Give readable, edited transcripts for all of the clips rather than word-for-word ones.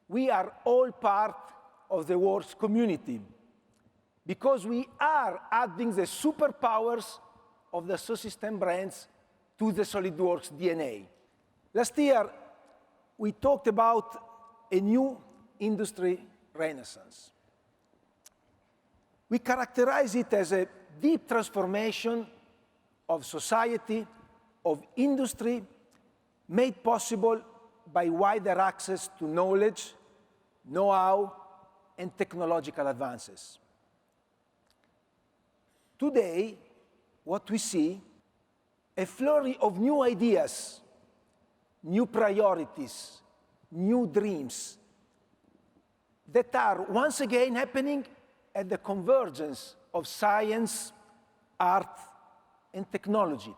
we are all part of the works community because we are adding the superpowers of the subsystem brands to the SOLIDWORKS DNA. Last year, we talked about a new industry renaissance. We characterize it as a deep transformation of society, of industry, made possible by wider access to knowledge, know-how, and technological advances. Today, what we see, a flurry of new ideas, new priorities, new dreams that are once again happening at the convergence of science, art, and technology.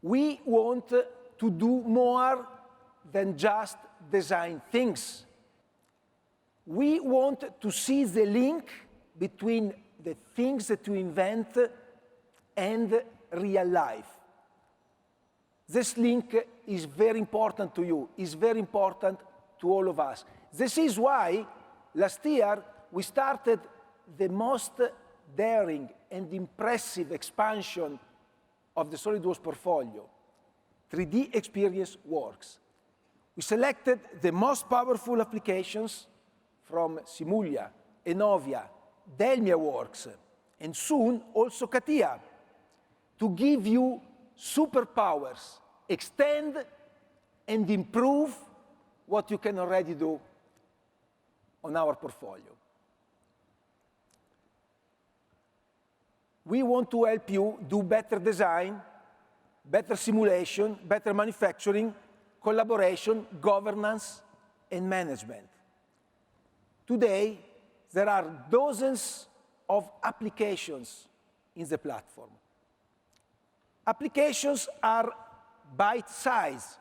We want to do more than just design things. We want to see the link between the things that we invent and real life. This link is very important to you, is very important to all of us. This is why last year we started the most daring and impressive expansion of the SOLIDWORKS portfolio, 3DEXPERIENCE works. We selected the most powerful applications from Simulia, Enovia, Delmia works, and soon also CATIA, to give you superpowers, extend and improve what you can already do on our portfolio. We want to help you do better design, better simulation, better manufacturing, collaboration, governance, and management. Today, there are dozens of applications in the platform. Applications are bite-sized.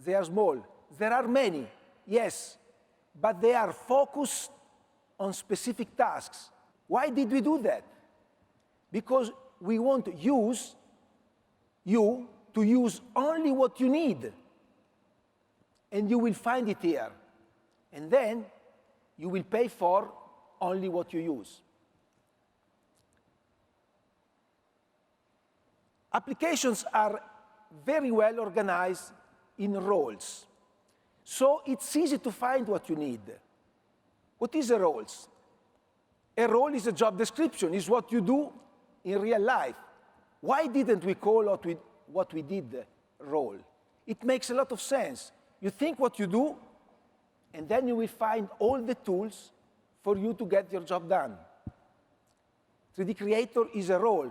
They are small. There are many, yes, but they are focused on specific tasks. Why did we do that? Because we want you to use only what you need. And you will find it here. And then you will pay for only what you use. Applications are very well organized in roles. So it's easy to find what you need. What is a role? A role is a job description, is what you do in real life. Why didn't we call what we did role? It makes a lot of sense. You think what you do, and then you will find all the tools for you to get your job done. 3D Creator is a role.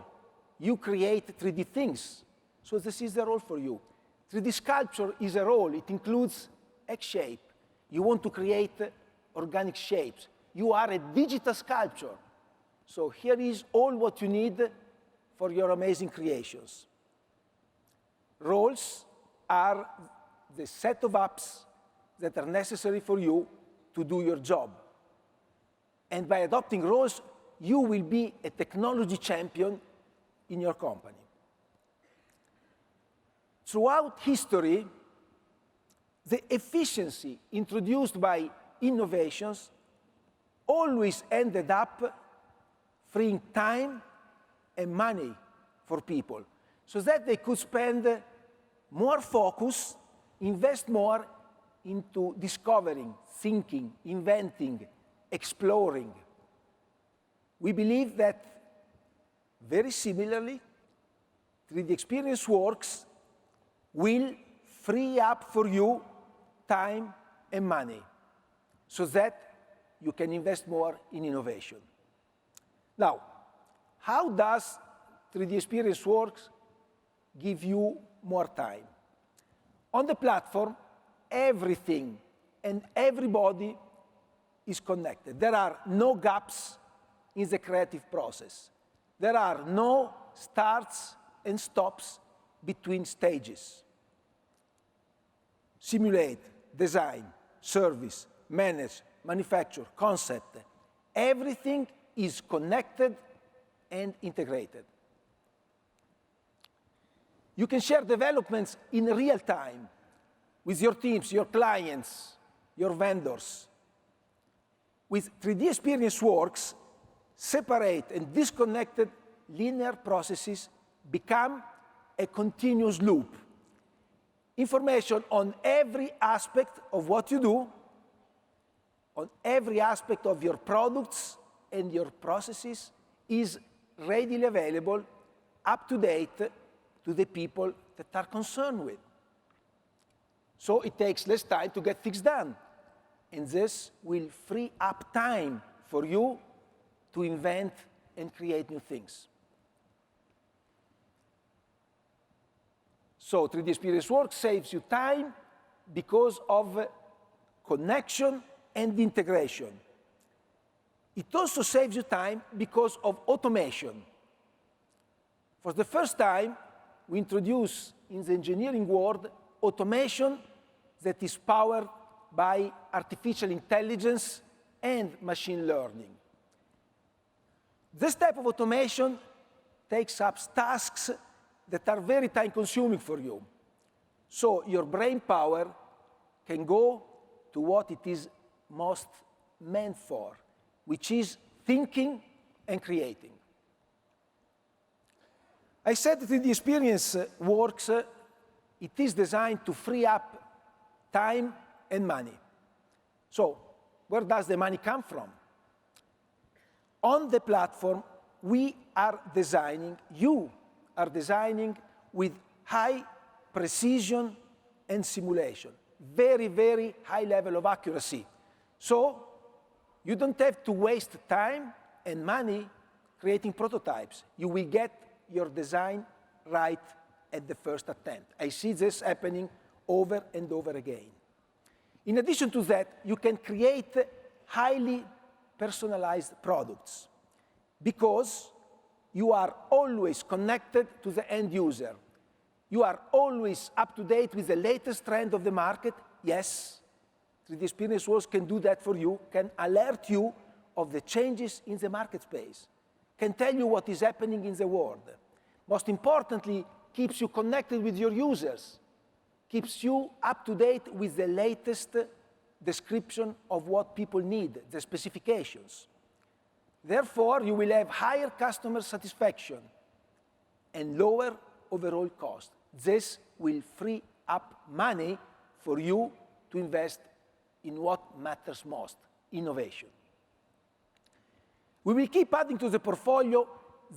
You create 3D things, so this is the role for you. 3D Sculpture is a role. It includes X-shape. You want to create organic shapes. You are a digital sculpture. So here is all what you need for your amazing creations. Roles are the set of apps that are necessary for you to do your job. And by adopting roles, you will be a technology champion in your company. Throughout history, the efficiency introduced by innovations always ended up freeing time and money for people so that they could spend more focus, invest more into discovering, thinking, inventing, exploring. We believe that very similarly, 3DEXPERIENCE works will free up for you time and money so that you can invest more in innovation. Now, how does 3DEXPERIENCE works give you more time? On the platform, everything and everybody is connected. There are no gaps in the creative process. There are no starts and stops between stages. Simulate, design, service, manage, manufacture, concept. Everything is connected and integrated. You can share developments in real time with your teams, your clients, your vendors. With 3DEXPERIENCE, separate and disconnected linear processes become a continuous loop. Information on every aspect of what you do, on every aspect of your products and your processes is readily available, up to date, to the people that are concerned with. So it takes less time to get things done. And this will free up time for you to invent and create new things. So 3DEXPERIENCE saves you time because of connection and integration. It also saves you time because of automation. For the first time, we introduce in the engineering world automation that is powered by artificial intelligence and machine learning. This type of automation takes up tasks that are very time-consuming for you. So your brain power can go to what it is most meant for, which is thinking and creating. I said that the experience works. It is designed to free up time and money. So where does the money come from? On the platform, we are designing, you are designing with high precision and simulation, very, very high level of accuracy. So you don't have to waste time and money creating prototypes. You will get your design right at the first attempt. I see this happening over and over again. In addition to that, you can create highly personalized products because you are always connected to the end user. You are always up to date with the latest trend of the market. Yes, 3DEXPERIENCE can do that for you, can alert you of the changes in the market space, can tell you what is happening in the world. Most importantly, keeps you connected with your users, keeps you up to date with the latest description of what people need, the specifications. Therefore, you will have higher customer satisfaction and lower overall cost. This will free up money for you to invest in what matters most, innovation. We will keep adding to the portfolio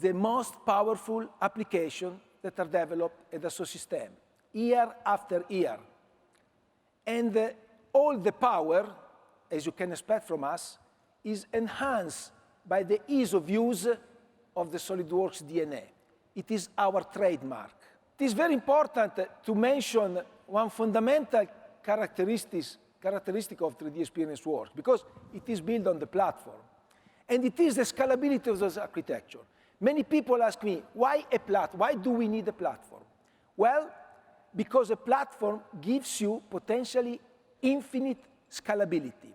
the most powerful applications that are developed at Dassault Systèmes, year after year. And all the power, as you can expect from us, is enhanced by the ease of use of the SOLIDWORKS DNA. It is our trademark. It is very important to mention one fundamental characteristic of 3DEXPERIENCE because it is built on the platform. And it is the scalability of this architecture. Many people ask me, why a platform? Why do we need a platform? Well, because a platform gives you potentially infinite scalability.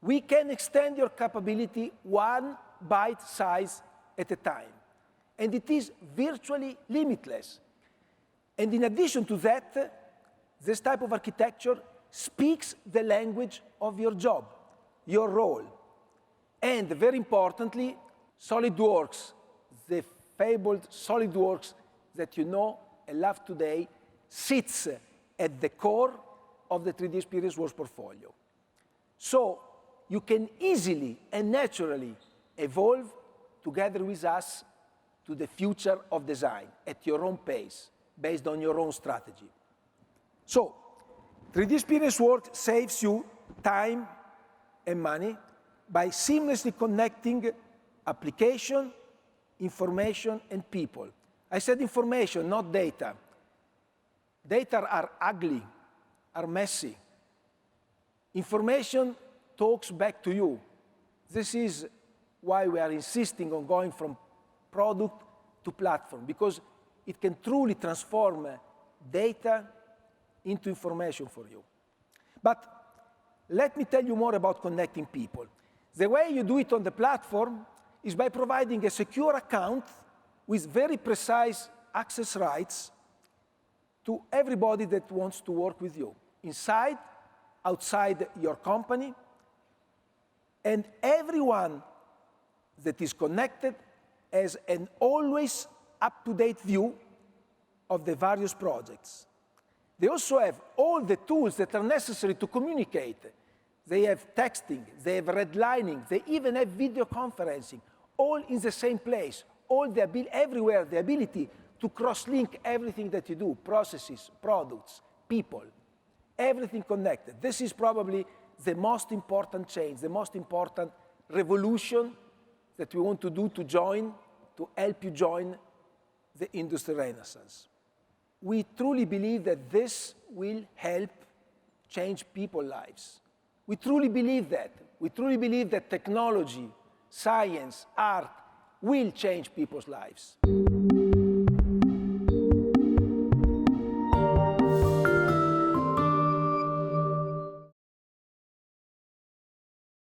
We can extend your capability one byte size at a time. And it is virtually limitless. And in addition to that, this type of architecture speaks the language of your job, your role. And very importantly, SOLIDWORKS, the fabled SOLIDWORKS that you know and love today, sits at the core of the 3DEXPERIENCE portfolio. So you can easily and naturally evolve together with us to the future of design at your own pace, based on your own strategy. So 3DEXPERIENCE saves you time and money by seamlessly connecting application, information, and people. I said information, not data. Data are ugly, are messy. Information talks back to you. This is why we are insisting on going from product to platform, because it can truly transform data into information for you. But let me tell you more about connecting people. The way you do it on the platform is by providing a secure account with very precise access rights to everybody that wants to work with you, inside outside your company, and everyone that is connected has an always up-to-date view of the various projects. They also have all the tools that are necessary to communicate. They have texting, they have redlining, they even have video conferencing, all in the same place, everywhere, the ability to cross-link everything that you do, processes, products, people, everything connected. This is probably the most important change, the most important revolution that we want to do to help you join the industry renaissance. We truly believe that this will help change people's lives. We truly believe that. We truly believe that technology, science, art will change people's lives.